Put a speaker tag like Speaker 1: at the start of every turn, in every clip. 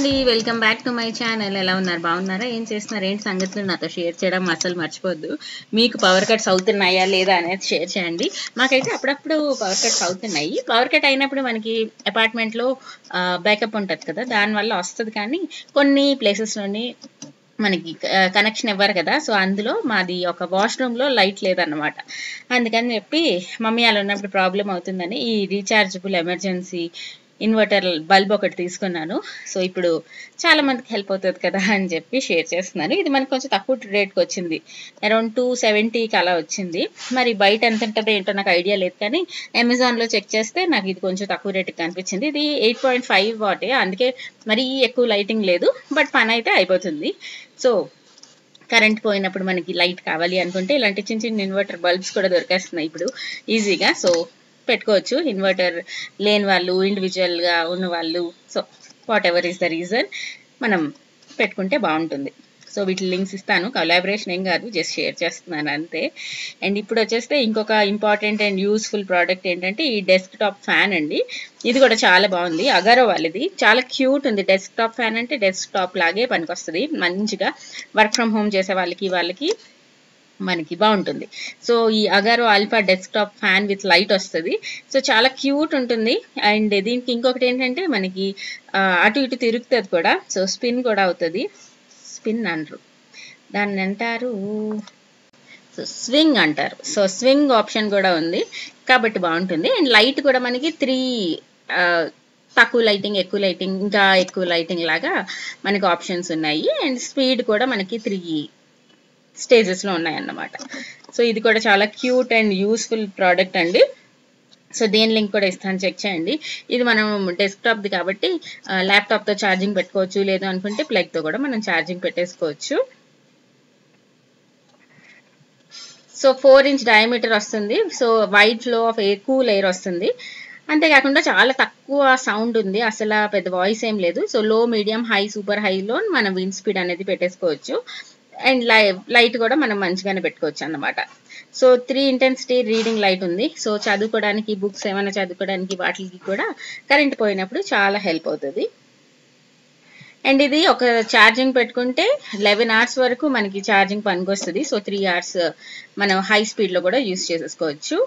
Speaker 1: అండి, welcome back to my channel. ఎలా ఉన్నారు? బాగున్నారా? ఏం చేస్తున్నారు? ఏంటి సంగతులు నాతో షేర్ చేయడం అసలు మర్చిపోద్దు. మీకు పవర్ కట్స్ అవుతున్నాయా లేదా అనేది షేర్ చేయండి. మాకైతే అప్పుడప్పుడు పవర్ కట్స్ అవుతున్నాయి. పవర్ కట్ అయినప్పుడు మనకి అపార్ట్మెంట్లో బ్యాకప్ ఉంటుంది కదా, దానివల్ల వస్తుంది. కానీ కొన్ని ప్లేసెస్లోని మనకి కనెక్షన్ ఇవ్వరు కదా. సో అందులో మాది ఒక వాష్రూమ్లో లైట్ లేదన్నమాట. అందుకని చెప్పి మమ్మీ వాళ్ళు ఉన్నప్పుడు ప్రాబ్లం అవుతుందని ఈ రీఛార్జబుల్ ఎమర్జెన్సీ ఇన్వర్టర్ బల్బ్ ఒకటి తీసుకున్నాను. సో ఇప్పుడు చాలా మందికి హెల్ప్ అవుతుంది కదా అని చెప్పి షేర్ చేస్తున్నాను. ఇది మనకు కొంచెం తక్కువ రేట్కి వచ్చింది, అరౌండ్ 270కి అలా వచ్చింది. మరి బయట ఎంత ఉంటుందో ఏంటో నాకు ఐడియా లేదు, కానీ అమెజాన్లో చెక్ చేస్తే నాకు ఇది కొంచెం తక్కువ రేటుకి కనిపించింది. ఇది 8.5 వాటే, అందుకే మరీ ఎక్కువ లైటింగ్ లేదు, బట్ పని అయితే అయిపోతుంది. సో కరెంట్ పోయినప్పుడు మనకి లైట్ కావాలి అనుకుంటే ఇలాంటి చిన్న చిన్న ఇన్వర్టర్ బల్బ్స్ కూడా దొరికేస్తున్నాయి ఇప్పుడు ఈజీగా. సో పెట్టుకోవచ్చు. ఇన్వర్టర్ లేని వాళ్ళు, ఇండివిజువల్గా ఉన్న వాళ్ళు, so what ever is the reason, మనం పెట్టుకుంటే బాగుంటుంది. సో వీటి లింక్స్ ఇస్తాను. కొలాబరేషన్ ఏం కాదు, జస్ట్ షేర్ చేస్తున్నాను అంతే. అండ్ ఇప్పుడు వచ్చేస్తే ఇంకొక ఇంపార్టెంట్ అండ్ యూస్ఫుల్ ప్రోడక్ట్ ఏంటంటే ఈ డెస్క్ టాప్ ఫ్యాన్ అండి. ఇది కూడా చాలా బాగుంది, అగారో వాళ్ళది. చాలా క్యూట్ ఉంది. డెస్క్ టాప్ ఫ్యాన్ అంటే డెస్క్ టాప్ లాగే పనికొస్తుంది. మంచిగా వర్క్ ఫ్రమ్ హోమ్ చేసే వాళ్ళకి మనకి బాగుంటుంది. సో ఈ Agaro alpha desktop fan with light వస్తుంది. సో చాలా క్యూట్ ఉంటుంది. అండ్ దీనికి ఇంకొకటి ఏంటంటే మనకి అటు ఇటు తిరుగుతుంది కూడా. సో స్పిన్ కూడా అవుతుంది. స్పిన్ అంటారు దాన్ని, అంటారు స్వింగ్ అంటారు. సో స్వింగ్ ఆప్షన్ కూడా ఉంది కాబట్టి బాగుంటుంది. అండ్ లైట్ కూడా మనకి 3 తక్కువ లైటింగ్, ఎక్కువ లైటింగ్, ఇంకా ఎక్కువ లైటింగ్ లాగా మనకి ఆప్షన్స్ ఉన్నాయి. అండ్ స్పీడ్ కూడా మనకి 3 స్టేజెస్లో ఉన్నాయన్నమాట. సో ఇది కూడా చాలా క్యూట్ అండ్ యూస్ఫుల్ ప్రోడక్ట్ అండి. సో దేని లింక్ కూడా ఇస్తాను, చెక్ చేయండి. ఇది మనం డెస్క్టాప్ది కాబట్టి ల్యాప్టాప్తో ఛార్జింగ్ పెట్టుకోవచ్చు, లేదు అనుకుంటే ప్లగ్తో కూడా మనం ఛార్జింగ్ పెట్టేసుకోవచ్చు. సో 4 ఇంచ్ డయామీటర్ వస్తుంది. So wide flow of air, cool air వస్తుంది. అంతేకాకుండా చాలా తక్కువ సౌండ్ ఉంది, అసలు పెద్ద వాయిస్ ఏం లేదు. సో లో, మీడియం, హై, సూపర్ హైలో మనం విండ్ స్పీడ్ అనేది పెట్టేసుకోవచ్చు. అండ్ లైట్ కూడా మనం మంచిగానే పెట్టుకోవచ్చు అన్నమాట. సో 3 ఇంటెన్సిటీ రీడింగ్ లైట్ ఉంది. సో చదువుకోవడానికి, బుక్స్ ఏమైనా చదువుకోవడానికి వాటికి కూడా కరెంట్ పోయినప్పుడు చాలా హెల్ప్ అవుతుంది. అండ్ ఇది ఒక ఛార్జింగ్ పెట్టుకుంటే 11 hours వరకు మనకి ఛార్జింగ్ పనికొస్తుంది. సో 3 hours మనం హై స్పీడ్లో కూడా యూస్ చేసేసుకోవచ్చు.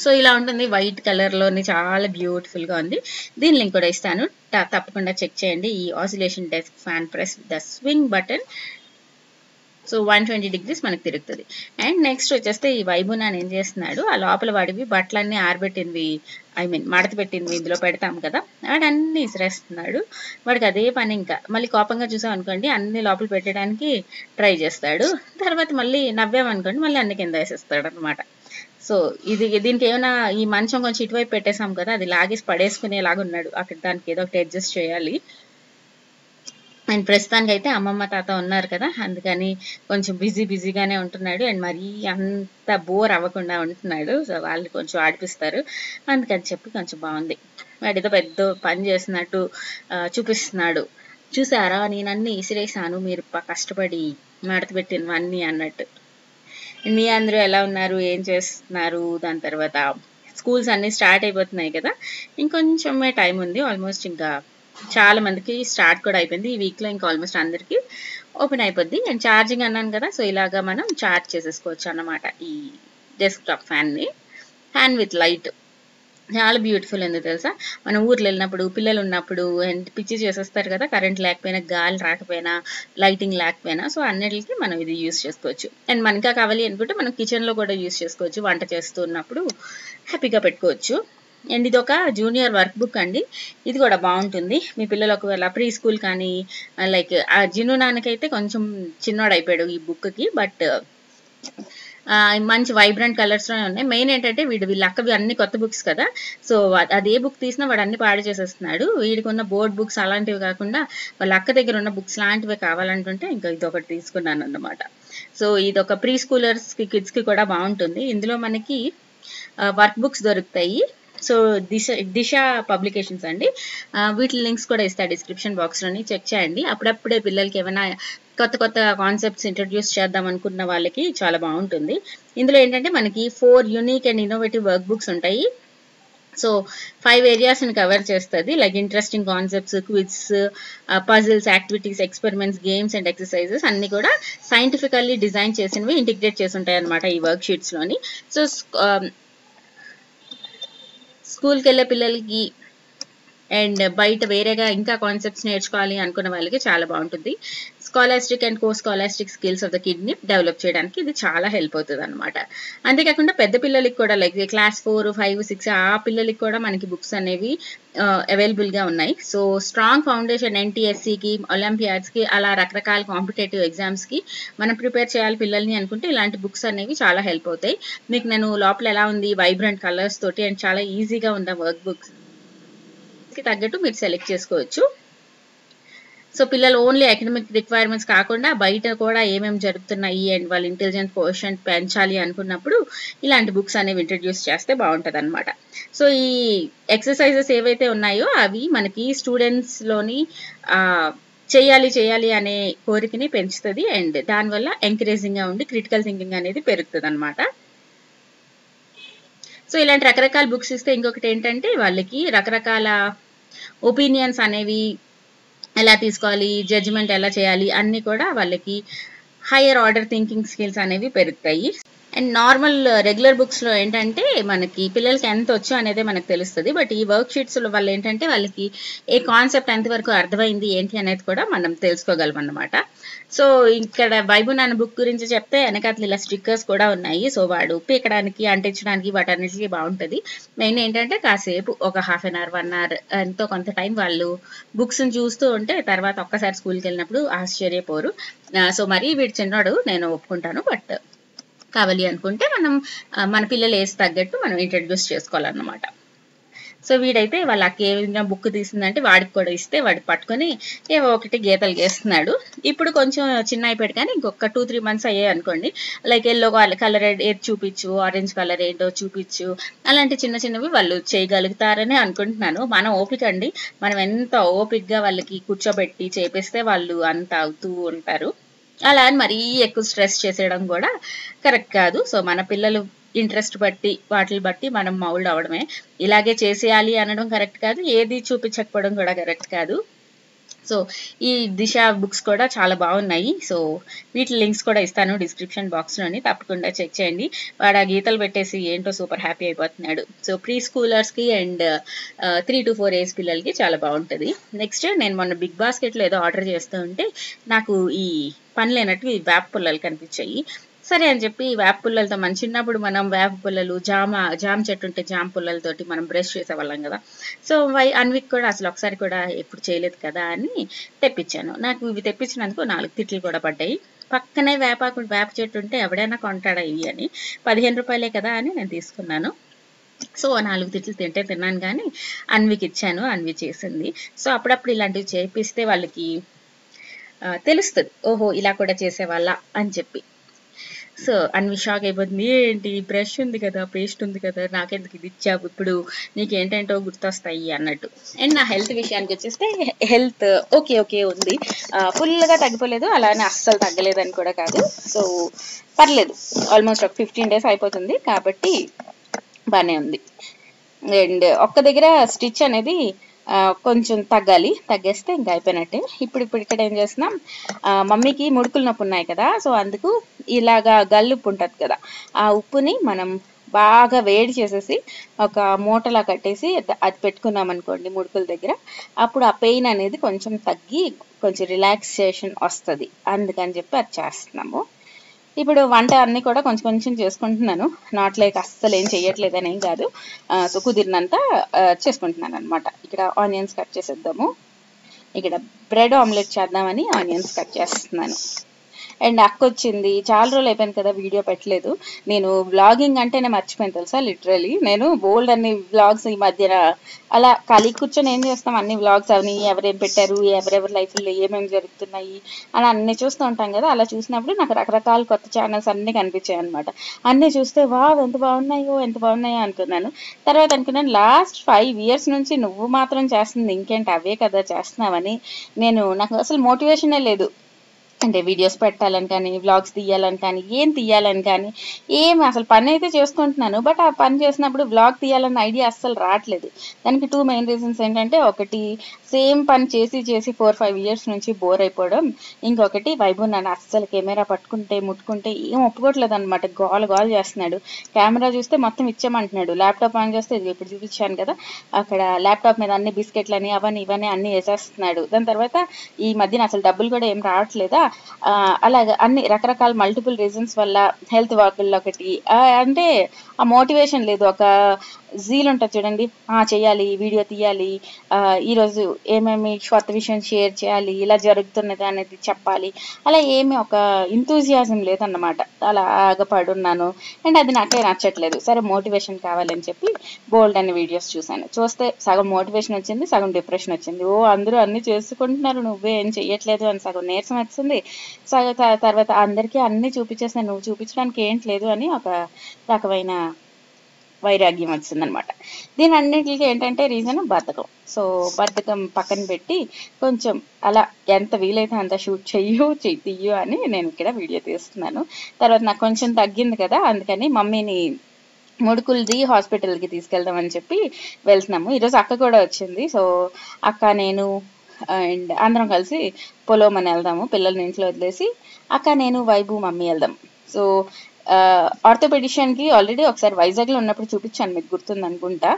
Speaker 1: సో ఇలా ఉంటుంది, వైట్ కలర్లోని చాలా బ్యూటిఫుల్గా ఉంది. దీని లింక్ కూడా ఇస్తాను, తప్పకుండా చెక్ చేయండి. ఈ oscillation desk fan press the swing button. So 120 degrees మనకు తిరుగుతుంది. అండ్ నెక్స్ట్ వచ్చేస్తే ఈ వైబునాన్ ఏం చేస్తున్నాడు, ఆ లోపల వాడివి బట్టలన్నీ ఆరబెట్టినవి, మడత పెట్టినవి ఇందులో పెడతాం కదా, వాడన్నీ ఇసిరేస్తున్నాడు. వాడికి అదే పని. ఇంకా మళ్ళీ కోపంగా చూసాం అనుకోండి, అన్ని లోపల పెట్టడానికి ట్రై చేస్తాడు. తర్వాత మళ్ళీ నవ్వామనుకోండి, మళ్ళీ అన్ని కింద వేసేస్తాడు అనమాట. సో దీనికి ఏమైనా, ఈ మంచం కొంచెం ఇటువైపు పెట్టేసాం కదా, అది లాగేసి పడేసుకునేలాగా ఉన్నాడు. అక్కడ దానికి ఏదో ఒకటి అడ్జస్ట్ చేయాలి. అండ్ ప్రస్తుతానికి అయితే అమ్మమ్మ తాత ఉన్నారు కదా, అందుకని కొంచెం బిజీగానే ఉంటున్నాడు. అండ్ మరీ అంత బోర్ అవ్వకుండా ఉంటున్నాడు. సో వాళ్ళు కొంచెం ఆడిపిస్తారు, అందుకని చెప్పి కొంచెం బాగుంది. వాడితో పెద్ద పని చేసినట్టు చూపిస్తున్నాడు. చూసారా, నేను అన్ని ఇసిరేసాను, మీరు కష్టపడి మడత పెట్టినవన్నీ అన్నట్టు. మీ అందరూ ఎలా ఉన్నారు, ఏం చేస్తున్నారు? దాని తర్వాత స్కూల్స్ అన్నీ స్టార్ట్ అయిపోతున్నాయి కదా, ఇంకొంచెమే టైం ఉంది. ఆల్మోస్ట్ ఇంకా చాలా మందికి స్టార్ట్ కూడా అయిపోయింది. ఈ వీక్లో ఇంకా ఆల్మోస్ట్ అందరికీ ఓపెన్ అయిపోద్ది. అండ్ ఛార్జింగ్ అన్నాను కదా, సో ఇలాగా మనం ఛార్జ్ చేసేసుకోవచ్చు అన్నమాట ఈ డెస్క్టాప్ ఫ్యాన్ని. ఫ్యాన్ విత్ లైట్ చాలా బ్యూటిఫుల్ ఉంది తెలుసా. మనం ఊర్లో వెళ్ళినప్పుడు, పిల్లలు ఉన్నప్పుడు అండ్ పిచ్చి చేసేస్తారు కదా, కరెంట్ లేకపోయినా, గాలి రాకపోయినా, లైటింగ్ లేకపోయినా, సో అన్నిటికి మనం ఇది యూస్ చేసుకోవచ్చు. అండ్ మనకా కావాలి అనుకుంటే మనం కిచెన్లో కూడా యూస్ చేసుకోవచ్చు, వంట చేస్తూ ఉన్నప్పుడు హ్యాపీగా పెట్టుకోవచ్చు. అండ్ ఇది ఒక జూనియర్ వర్క్ బుక్ అండి. ఇది కూడా బాగుంటుంది. మీ పిల్లలు ఒకవేళ ప్రీ స్కూల్ కానీ, లైక్ ఆ జిను నాన్నకైతే కొంచెం చిన్నోడు అయిపోయాడు ఈ బుక్కి, బట్ మంచి వైబ్రెంట్ కలర్స్లోనే ఉన్నాయి. మెయిన్ ఏంటంటే వీళ్ళ అక్కవి అన్ని కొత్త బుక్స్ కదా, సో అది ఏ బుక్ తీసినా వాడు అన్ని పాడు చేసేస్తున్నాడు. వీడికి ఉన్న బోర్డ్ బుక్స్ అలాంటివి కాకుండా వాళ్ళ అక్క దగ్గర ఉన్న బుక్స్ లాంటివి కావాలంటుంటే ఇంకా ఇది ఒకటి తీసుకున్నాను అన్నమాట. సో ఇది ఒక ప్రీ స్కూలర్స్కి, కిడ్స్కి కూడా బాగుంటుంది. ఇందులో మనకి వర్క్ బుక్స్ దొరుకుతాయి. సో దిశ పబ్లికేషన్స్ అండి. వీటి లింక్స్ కూడా ఇస్తా డిస్క్రిప్షన్ బాక్స్లోని, చెక్ చేయండి. అప్పుడప్పుడే పిల్లలకి ఏమైనా కొత్త కాన్సెప్ట్స్ ఇంట్రడ్యూస్ చేద్దాం అనుకున్న వాళ్ళకి చాలా బాగుంటుంది. ఇందులో ఏంటంటే మనకి 4 unique and innovative work books ఉంటాయి. సో 5 ఏరియాస్ని కవర్ చేస్తుంది, like interesting concepts, quiz, puzzles, activities, experiments, games and exercises అన్ని కూడా సైంటిఫికల్లీ డిజైన్ చేసినవి ఇంటిగ్రేట్ చేసి ఉంటాయి అనమాట ఈ వర్క్ షీట్స్లోని. సో స్కూల్కి వెళ్ళే పిల్లలకి అండ్ బయట వేరేగా ఇంకా కాన్సెప్ట్స్ నేర్చుకోవాలి అనుకున్న వాళ్ళకి చాలా బాగుంటుంది. Scholastic and co scholastic skills of the కిడ్ని డెవలప్ చేయడానికి ఇది చాలా హెల్ప్ అవుతుంది అనమాట. అంతేకాకుండా పెద్ద పిల్లలకి కూడా లైక్ క్లాస్ 4, 5, 6 ఆ పిల్లలకి కూడా మనకి బుక్స్ అనేవి అవైలబుల్గా ఉన్నాయి. సో స్ట్రాంగ్ ఫౌండేషన్ NTSCకి, ఒలింపియాడ్స్కి అలా రకరకాల కాంపిటేటివ్ ఎగ్జామ్స్కి మనం ప్రిపేర్ చేయాలి పిల్లల్ని అనుకుంటే ఇలాంటి బుక్స్ అనేవి చాలా హెల్ప్ అవుతాయి. మీకు నేను లోపల ఎలా ఉంది వైబ్రెంట్ కలర్స్ తోటి అండ్ చాలా ఈజీగా ఉంది వర్క్ బుక్స్ తగ్గట్టు మీరు సెలెక్ట్ చేసుకోవచ్చు. సో పిల్లలు ఓన్లీ అకాడమిక్ రిక్వైర్మెంట్స్ కాకుండా బయట కూడా ఏమేమి జరుగుతున్నాయి అండ్ వాళ్ళ ఇంటెలిజెన్స్ కోషెంట్ పెంచాలి అనుకున్నప్పుడు ఇలాంటి బుక్స్ అనేవి ఇంట్రడ్యూస్ చేస్తే బాగుంటుంది అనమాట. సో ఈ ఎక్సర్సైజెస్ ఏవైతే ఉన్నాయో అవి మనకి స్టూడెంట్స్లోని చేయాలి అనే కోరికని పెంచుతుంది అండ్ దానివల్ల ఎంకరేజింగ్గా ఉండి క్రిటికల్ థింకింగ్ అనేది పెరుగుతుంది అనమాట. సో ఇలాంటి రకరకాల బుక్స్ ఇస్తే ఇంకొకటి ఏంటంటే వాళ్ళకి రకరకాల ఒపీనియన్స్ అనేవి ఎలా తీసుకోవాలి, జడ్జిమెంట్ ఎలా చేయాలి అన్నీ కూడా వాళ్ళకి హయ్యర్ ఆర్డర్ థింకింగ్ స్కిల్స్ అనేవి పెరుగుతాయి. అండ్ నార్మల్ రెగ్యులర్ బుక్స్లో ఏంటంటే మనకి పిల్లలకి ఎంత వచ్చో అనేది మనకు తెలుస్తుంది, బట్ ఈ వర్క్ షీట్స్లో వాళ్ళు ఏంటంటే వాళ్ళకి ఏ కాన్సెప్ట్ ఎంతవరకు అర్థమైంది ఏంటి అనేది కూడా మనం తెలుసుకోగలం అన్నమాట. సో ఇక్కడ బైబుల్ అనే బుక్ గురించి చెప్తే వెనకాతలు ఇలా స్టిక్కర్స్ కూడా ఉన్నాయి. సో వాడు పీకడానికి అంటించడానికి వాటన్నిటికీ బాగుంటుంది. మెయిన్ ఏంటంటే కాసేపు ఒక హాఫ్ అన్ అవర్ 1 అవర్ ఎంతో కొంత టైం వాళ్ళు బుక్స్ని చూస్తూ ఉంటే తర్వాత ఒక్కసారి స్కూల్కి వెళ్ళినప్పుడు ఆశ్చర్యపోరు. సో మరీ వీడు చిన్నవాడు నేను ఒప్పుకుంటాను, బట్ కావాలి అనుకుంటే మనం మన పిల్లలు ఏజ్ తగ్గట్టు మనం ఇంట్రడ్యూస్ చేసుకోవాలన్నమాట. సో వీడైతే వాళ్ళ అక్క ఏ విధంగా బుక్ తీసిందంటే వాడికి కూడా ఇస్తే వాడికి పట్టుకొని ఏవో ఒకటి గీతలు గీస్తున్నాడు. ఇప్పుడు కొంచెం చిన్న అయిపోయాడు కానీ ఇంకొక 2-3 మంత్స్ అయ్యాయి అనుకోండి, లైక్ ఎల్లో కలర్ ఏది చూపించు, ఆరెంజ్ కలర్ ఏంటో చూపించు, అలాంటి చిన్న చిన్నవి వాళ్ళు చేయగలుగుతారని అనుకుంటున్నాను. మనం ఓపిక అండి, మనం ఎంత ఓపికగా వాళ్ళకి కూర్చోబెట్టి చేపిస్తే వాళ్ళు అంత అవుతూ ఉంటారు. అలా అని మరీ ఎక్కువ స్ట్రెస్ చేసేయడం కూడా కరెక్ట్ కాదు. సో మన పిల్లలు ఇంట్రెస్ట్ బట్టి వాటిని బట్టి మనం మౌల్డ్ అవడమే. ఇలాగే చేసేయాలి అనడం కరెక్ట్ కాదు, ఏది చూపించకపోవడం కూడా కరెక్ట్ కాదు. సో ఈ దిశ బుక్స్ కూడా చాలా బాగున్నాయి. సో వీటి లింక్స్ కూడా ఇస్తాను డిస్క్రిప్షన్ బాక్స్లోని, తప్పకుండా చెక్ చేయండి. వాడు ఆ గీతలు పెట్టేసి ఏంటో సూపర్ హ్యాపీ అయిపోతున్నాడు. సో ప్రీ స్కూలర్స్కి అండ్ 3 to 4 ఏజ్ పిల్లలకి చాలా బాగుంటుంది. నెక్స్ట్ నేను మొన్న బిగ్ బాస్కెట్లో ఏదో ఆర్డర్ చేస్తూ ఉంటే నాకు ఈ పని లేనట్టు ఈ వేప పుల్లలు కనిపించాయి. సరే అని చెప్పి వేప పుల్లలతో మన చిన్నప్పుడు మనం వేప పుల్లలు జామ చెట్టు ఉంటే జామ పుల్లలతోటి మనం బ్రష్ చేసేవాళ్ళం కదా. సో అన్విక్ కూడా అసలు ఒకసారి కూడా ఎప్పుడు చేయలేదు కదా అని తెప్పించాను. నాకు ఇవి తెప్పించినందుకు 4 తిట్లు కూడా పడ్డాయి. పక్కనే వేప చెట్టు ఉంటే ఎవడైనా కొంటాడా ఇవి అని, 15 రూపాయలే కదా అని నేను తీసుకున్నాను. సో 4 తిట్లు తిన్నాను కానీ అన్వికి ఇచ్చాను, అన్వి చేసింది. సో అప్పుడప్పుడు ఇలాంటివి చేపిస్తే వాళ్ళకి తెలుస్తుంది, ఓహో ఇలా కూడా చేసేవాళ్ళ అని చెప్పి. సో అన్వి షాక్ అయిపోతుంది, ఏంటి బ్రష్ ఉంది కదా, పేస్ట్ ఉంది కదా, నాకెందుకు ఇది ఇచ్చావు, ఇప్పుడు నీకేంటంటో గుర్తొస్తాయి అన్నట్టు. అండ్ నా హెల్త్ విషయానికి వచ్చేస్తే హెల్త్ ఓకే ఉంది, ఫుల్గా తగ్గిపోలేదు, అలానే అస్సలు తగ్గలేదని కూడా కాదు. సో పర్లేదు, ఆల్మోస్ట్ ఒక 15 days అయిపోతుంది కాబట్టి బాగానే ఉంది. అండ్ ఒక్క దగ్గర స్టిచ్ అనేది కొంచెం తగ్గేస్తే ఇంకా అయిపోయినట్టే. ఇప్పుడు ఇక్కడ ఏం చేస్తున్నాం, మమ్మీకి ముడుకులు నొప్పి ఉన్నాయి కదా, సో అందుకు ఇలాగా గల్లుప్పు ఉంటుంది కదా, ఆ ఉప్పుని మనం బాగా వేడి చేసేసి ఒక మూటలా కట్టేసి అది పెట్టుకున్నాం అనుకోండి ముడుకుల దగ్గర, అప్పుడు ఆ పెయిన్ అనేది కొంచెం తగ్గి కొంచెం రిలాక్సేషన్ వస్తుంది. అందుకని చెప్పి అది చేస్తున్నాము. ఇప్పుడు వంట అన్నీ కూడా కొంచెం చేసుకుంటున్నాను, నాట్ లైక్ అస్సలు ఏం చెయ్యట్లేదని ఏం కాదు. సో కుదిరినంత చేసుకుంటున్నాను అనమాట. ఇక్కడ ఆనియన్స్ కట్ చేసేద్దాము. ఇక్కడ బ్రెడ్ ఆమ్లెట్ చేద్దామని ఆనియన్స్ కట్ చేస్తున్నాను. అండ్ అక్క వచ్చింది, చాలా రోజులు అయిపోయింది కదా వీడియో పెట్టలేదు. నేను వ్లాగింగ్ అంటేనే మర్చిపోయాను తెలుసా, లిటరలీ. నేను బోల్డ్ అన్ని వ్లాగ్స్ ఈ మధ్యన అలా ఖాళీ కూర్చొని ఏం చేస్తాం, అన్ని వ్లాగ్స్ అవన్నీ ఎవరేం పెట్టారు, ఎవరెవరి లైఫ్లో ఏమేమి జరుగుతున్నాయి అని అన్నీ చూస్తూ ఉంటాం కదా. అలా చూసినప్పుడు నాకు రకరకాల కొత్త ఛానల్స్ అన్నీ కనిపించాయి అనమాట. అన్నీ చూస్తే ఎంత బాగున్నాయో అనుకున్నాను. తర్వాత అనుకున్నాను, లాస్ట్ 5 years నుంచి నువ్వు మాత్రం చేస్తుంది ఇంకేంటి అవే కదా చేస్తున్నావని. నాకు అసలు మోటివేషనే లేదు. అంటే వీడియోస్ పెట్టాలని కానీ, వ్లాగ్స్ తీయాలని కానీ, ఏం తీయాలని కానీ, ఏమి అసలు పని అయితే చేసుకుంటున్నాను. బట్ ఆ పని చేసినప్పుడు వ్లాగ్ తీయాలన్న ఐడియా అస్సలు రావట్లేదు. దానికి 2 మెయిన్ రీజన్స్ ఏంటంటే, ఒకటి సేమ్ పని చేసి 4, 5 ఇయర్స్ నుంచి బోర్ అయిపోవడం. ఇంకొకటి వైభవ్ నన్ను అస్సలు కెమెరా పట్టుకుంటే, ముట్టుకుంటే ఏం ఒప్పుకోవట్లేదు అనమాట. గోల చేస్తున్నాడు. కెమెరా చూస్తే మొత్తం ఇచ్చేయమంటున్నాడు. ల్యాప్టాప్ ఆన్ చేస్తే ఇది ఇప్పుడు చూపించాను కదా, అక్కడ ల్యాప్టాప్ మీద అన్ని బిస్కెట్లని అవన్నీ ఇవన్నీ అన్ని వేసేస్తున్నాడు. దాని తర్వాత ఈ మధ్యన అసలు డబ్బులు కూడా ఏం రావట్లేదా, అలాగే అన్ని రకరకాల మల్టిపుల్ రీజన్స్ వల్ల, హెల్త్ వాకుల్లో ఒకటి, అంటే ఆ మోటివేషన్ లేదు. ఒక జీల్ ఉంటుంది చూడండి, చేయాలి, వీడియో తీయాలి, ఈరోజు ఏమేమి కొత్త విషయం షేర్ చేయాలి, ఇలా జరుగుతున్నది అనేది చెప్పాలి, అలా ఏమి ఒక ఇంతూజియాజం లేదన్నమాట. అలా ఆగపడున్నాను. అండ్ అది నాకే నచ్చట్లేదు. సరే మోటివేషన్ కావాలని చెప్పి బోల్డ్ అనే వీడియోస్ చూశాను. చూస్తే సగం మోటివేషన్ వచ్చింది, సగం డిప్రెషన్ వచ్చింది. అందరూ అన్ని చేసుకుంటున్నారు, నువ్వే ఏం చెయ్యట్లేదు అని సగం నీరసం వచ్చింది. తర్వాత అందరికీ అన్ని చూపించేసిన నువ్వు చూపించడానికి ఏంటి లేదు అని ఒక రకమైన వైరాగ్యం వచ్చిందనమాట. దీని అన్నింటికి ఏంటంటే రీజన్ బద్ధకం. సో బద్ధకం పక్కన పెట్టి కొంచెం అలా ఎంత వీలైతే అంత షూట్ తీయు అని నేను ఇక్కడ వీడియో తీస్తున్నాను. తర్వాత నాకు కొంచెం తగ్గింది కదా, అందుకని మమ్మీని ముడుకులది హాస్పిటల్కి తీసుకెళ్దామని చెప్పి వెళ్తున్నాము. ఈరోజు అక్క కూడా వచ్చింది. సో అక్క, నేను అండ్ అందరం కలిసి పొలోమని వెళ్దాము. పిల్లల్ని ఇంట్లో వదిలేసి అక్క, నేను, వైభవ్, మమ్మీ వెళ్దాం. సో ఆర్థోపెడిషియన్కి ఆల్రెడీ ఒకసారి వైజాగ్లో ఉన్నప్పుడు చూపించాను, మీకు గుర్తుంది అనుకుంటా,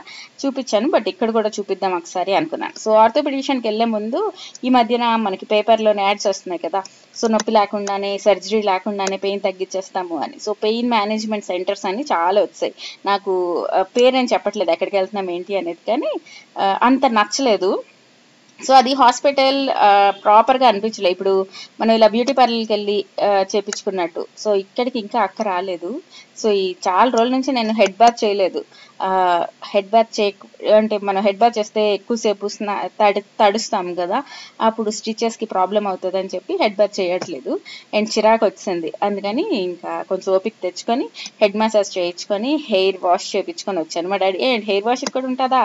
Speaker 1: చూపించాను. బట్ ఇక్కడ కూడా చూపిద్దాం ఒకసారి అనుకున్నాను. సో ఆర్థోపెడిషియన్కి వెళ్ళే ముందు ఈ మధ్యన మనకి పేపర్లోనే యాడ్స్ వస్తున్నాయి కదా, సో నొప్పి లేకుండానే, సర్జరీ లేకుండానే పెయిన్ తగ్గించేస్తాము అని. సో పెయిన్ మేనేజ్మెంట్ సెంటర్స్ అని చాలా వచ్చాయి. నాకు పేరేం చెప్పట్లేదు ఎక్కడికి వెళ్తున్నాం ఏంటి అనేది, కానీ అంత నచ్చలేదు. సో అది హాస్పిటల్ ప్రాపర్గా అనిపించలేదు. ఇప్పుడు మనం ఇలా బ్యూటీ పార్లర్కి వెళ్ళి చేపించుకున్నట్టు. సో ఇక్కడికి ఇంకా అక్క రాలేదు. సో ఈ చాలా రోజుల నుంచి నేను హెడ్ బాత్ చేయలేదు. హెడ్ బాత్ అంటే మనం హెడ్ బాత్ చేస్తే ఎక్కువసేపు తడుస్తాం కదా, అప్పుడు స్టిచెస్కి ప్రాబ్లం అవుతుంది అని చెప్పి హెడ్ బాత్ చేయట్లేదు. అండ్ చిరాకు వచ్చింది. అందుకని ఇంకా కొంచెం ఓపిక తెచ్చుకొని హెడ్ మసాజ్ చేయించుకొని హెయిర్ వాష్ చేయించుకొని వచ్చాను. మా డాడీ హెయిర్ వాష్ ఇక్కడ ఉంటుందా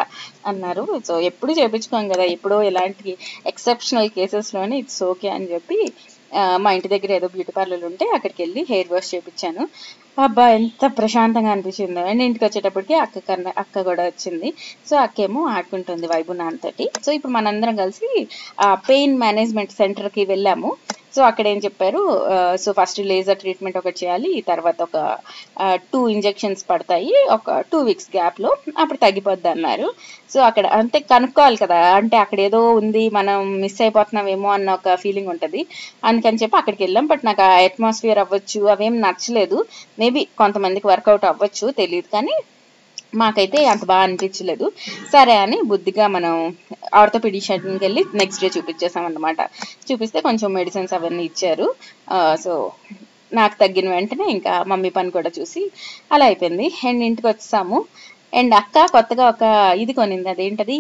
Speaker 1: అన్నారు. సో ఎప్పుడు చేయించుకోం కదా, ఎప్పుడో ఇలాంటి ఎక్సెప్షనల్ కేసెస్లోనే ఇట్స్ ఓకే అని చెప్పి మా ఇంటి దగ్గర ఏదో బ్యూటీ పార్లర్ ఉంటే అక్కడికి వెళ్ళి హెయిర్ వాష్ చేయించాను. అబ్బా ఎంత ప్రశాంతంగా అనిపించిందో. అండ్ ఇంటికి వచ్చేటప్పటికి అక్క కూడా వచ్చింది. సో అక్కేమో ఆడుకుంటుంది వైభవ్ నాన్నతోటి. సో ఇప్పుడు మనందరం కలిసి పెయిన్ మేనేజ్మెంట్ సెంటర్కి వెళ్ళాము. సో అక్కడ ఏం చెప్పారు, సో ఫస్ట్ లేజర్ ట్రీట్మెంట్ ఒకటి చేయాలి, తర్వాత ఒక 2 ఇంజెక్షన్స్ పడతాయి ఒక 2 వీక్స్ గ్యాప్లో, అప్పుడు తగ్గిపోద్ది అన్నారు. సో అక్కడ అంటే కనుక్కోవాలి కదా, అంటే అక్కడ ఏదో ఉంది, మనం మిస్ అయిపోతున్నామేమో అన్న ఒక ఫీలింగ్ ఉంటుంది. అందుకని చెప్పి అక్కడికి వెళ్ళాం. బట్ నాకు ఆ అట్మాస్ఫియర్ అవ్వచ్చు అవేం నచ్చలేదు. మేబీ కొంతమందికి వర్కౌట్ అవ్వచ్చు, తెలియదు, కానీ మాకైతే అంత బాగా అనిపించలేదు. సరే అని బుద్ధిగా మనం ఆర్థోపెడిషియన్కి వెళ్ళి నెక్స్ట్ డే చూపించేసాం అన్నమాట. చూపిస్తే కొంచెం మెడిసిన్స్ అవన్నీ ఇచ్చారు. సో నాకు తగ్గిన వెంటనే ఇంకా మమ్మీ పని కూడా చూసి అలా అయిపోయింది. అండ్ ఇంటికి వచ్చాము. అండ్ అక్క కొత్తగా ఒక ఇది కొనింది, అదేంటది,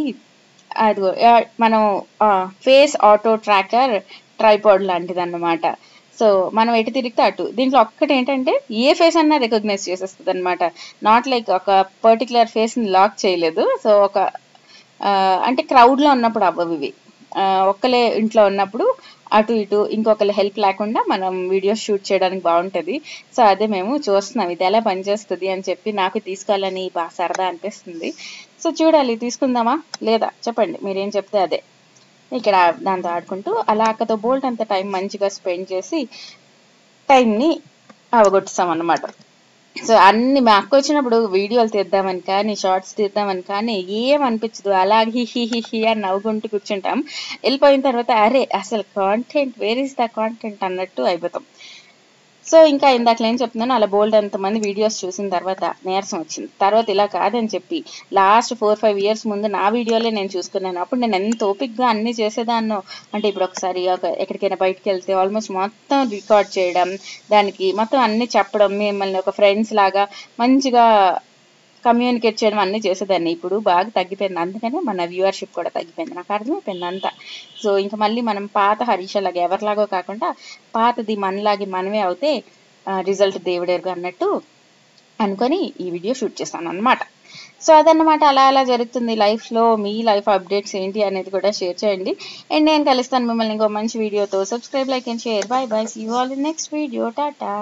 Speaker 1: అది మనం ఫేస్ ఆటో ట్రాకర్ ట్రైపాడ్ లాంటిది అన్నమాట. సో మనం ఎటు తిరిగితే అటు. దీంట్లో ఒక్కటి ఏంటంటే ఏ ఫేస్ అన్నా రికగ్నైజ్ చేసేస్తుంది అనమాట. నాట్ లైక్ ఒక పర్టికులర్ ఫేస్ని లాక్ చేయలేదు. సో ఒక అంటే క్రౌడ్లో ఉన్నప్పుడు అవ్వవు ఇవి, ఒక్కలే ఇంట్లో ఉన్నప్పుడు అటు ఇటు ఇంకొకరి హెల్ప్ లేకుండా మనం వీడియోస్ షూట్ చేయడానికి బాగుంటుంది. సో అదే మేము చూస్తున్నాం ఇది ఎలా పనిచేస్తుంది అని చెప్పి. నాకు తీసుకోవాలని బాగా సరదా అనిపిస్తుంది. సో చూడాలి, తీసుకుందామా లేదా చెప్పండి, మీరేం చెప్తే అదే. ఇక్కడ దాంతో ఆడుకుంటూ అలా అక్కతో బోల్ట్ అంత టైం మంచిగా స్పెండ్ చేసి టైంని అవగొట్టుస్తాం అన్నమాట. సో అన్ని మా అక్క వచ్చినప్పుడు వీడియోలు తీద్దామని కానీ, షార్ట్స్ తీద్దామని కానీ ఏమనిపించదు. అలాగే హి అని నవ్వుకుంటూ కూర్చుంటాం. వెళ్ళిపోయిన తర్వాత అరే అసలు content, where is the content అన్నట్టు అయిపోతాం. సో ఇంకా ఇందాక ఏం చెప్తున్నాను, అలా బోల్డ్ అంతమంది వీడియోస్ చూసిన తర్వాత నీరసం వచ్చింది. తర్వాత ఇలా కాదని చెప్పి లాస్ట్ 4-5 ఇయర్స్ ముందు నా వీడియోలే నేను చూసుకున్నాను. అప్పుడు నేను ఎంత ఓపిక్గా అన్ని చేసేదాన్నో. అంటే ఇప్పుడు ఒకసారి ఎక్కడికైనా బయటకు వెళ్తే ఆల్మోస్ట్ మొత్తం రికార్డ్ చేయడం, దానికి మొత్తం అన్ని చెప్పడం, మిమ్మల్ని ఒక ఫ్రెండ్స్ లాగా మంచిగా కమ్యూనికేట్ చేయడం అన్నీ చేసేదాన్ని. ఇప్పుడు బాగా తగ్గిపోయింది. అందుకనే మన వ్యూవర్షిప్ కూడా తగ్గిపోయింది. నాకు అర్థమైపోయింది అంతా. సో ఇంకా మళ్ళీ మనం పాత హరీషలాగా ఎవరిలాగో కాకుండా పాతది మనలాగే మనమే అవుతే రిజల్ట్ దేవుడేరుగా అన్నట్టు అనుకొని ఈ వీడియో షూట్ చేశాను అన్నమాట. సో అదన్నమాట, అలా అలా జరుగుతుంది లైఫ్లో. మీ లైఫ్ అప్డేట్స్ ఏంటి అనేది కూడా షేర్ చేయండి. అండ్ నేను కలుస్తాను మిమ్మల్ని ఇంకో మంచి వీడియోతో. Subscribe, like and share. Bye bye, see you all in next video. Tata.